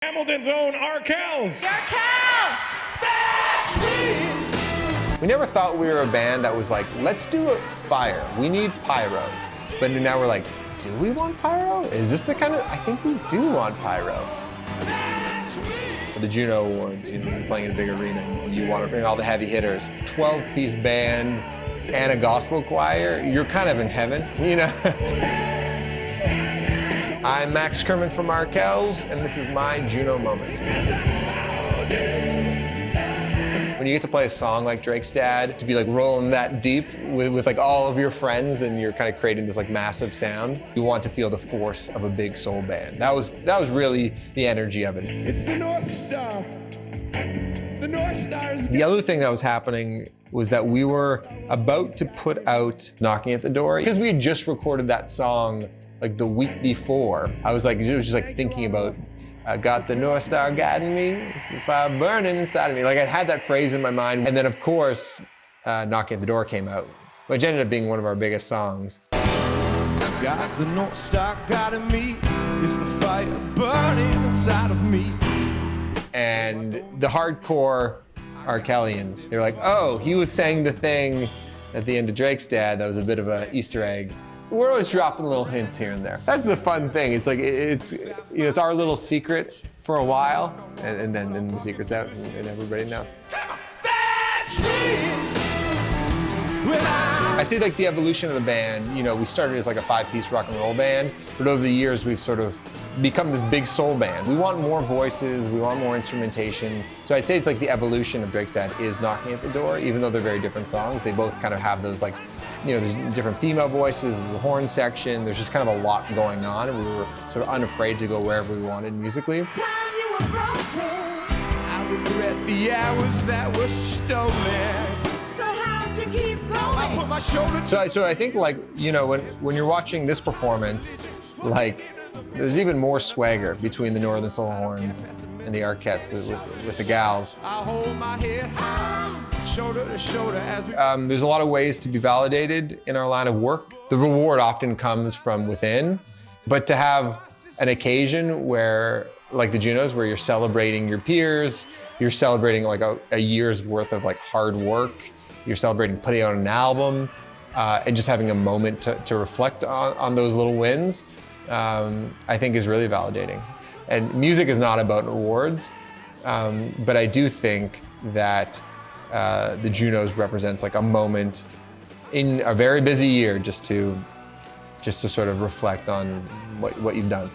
Hamilton's own Arkells. Arkells! That's sweet. We never thought we were a band that was like, let's do a fire. We need Pyro. But now we're like, do we want Pyro? Is this the kind of, I think we do want Pyro. For the Juno Awards, you're playing in a big arena, and you want to bring all the heavy hitters. 12-piece band and a gospel choir, you're kind of in heaven, you know? I'm Max Kerman from Arkells, and this is my Juno moment. When you get to play a song like Drake's Dad, to be like rolling that deep with like all of your friends, and you're kind of creating this like massive sound, you want to feel the force of a big soul band. That was really the energy of it. It's the North Star. The North Star is... The other thing that was happening was that we were about to put out Knocking at the Door. Because we had just recorded that song like the week before. I was like, it was just like thinking about, I got the North Star guiding me, it's the fire burning inside of me. Like I had that phrase in my mind. And then of course, Knocking at the Door came out, which ended up being one of our biggest songs. I got the North Star guiding me, it's the fire burning inside of me. And the hardcore Arkellians, they're like, oh, he was saying the thing at the end of Drake's Dad that was a bit of an Easter egg. We're always dropping little hints here and there. That's the fun thing. It's like, it's our little secret for a while, and then the secret's out and everybody knows. I'd say like the evolution of the band, we started as like a 5-piece rock and roll band, but over the years we've sort of become this big soul band. We want more voices, we want more instrumentation. So I'd say it's like the evolution of Drake's Dad is Knocking at the Door, even though they're very different songs. They both kind of have those like, there's different female voices, the horn section, there's just kind of a lot going on, and we were sort of unafraid to go wherever we wanted musically. I regret the hours that were stolen. So how'd you keep going? I put my shoulder to... So I think like, when you're watching this performance, like, there's even more swagger between the Northern Soul horns and the Arquettes with the gals. I hold my head high, shoulder to shoulder as we... There's a lot of ways to be validated in our line of work. The reward often comes from within, but to have an occasion where, like the Junos, where you're celebrating your peers, you're celebrating like a year's worth of like hard work, you're celebrating putting out an album, and just having a moment to reflect on those little wins, I think is really validating. And music is not about awards, but I do think that the Junos represents like a moment in a very busy year just to sort of reflect on what you've done.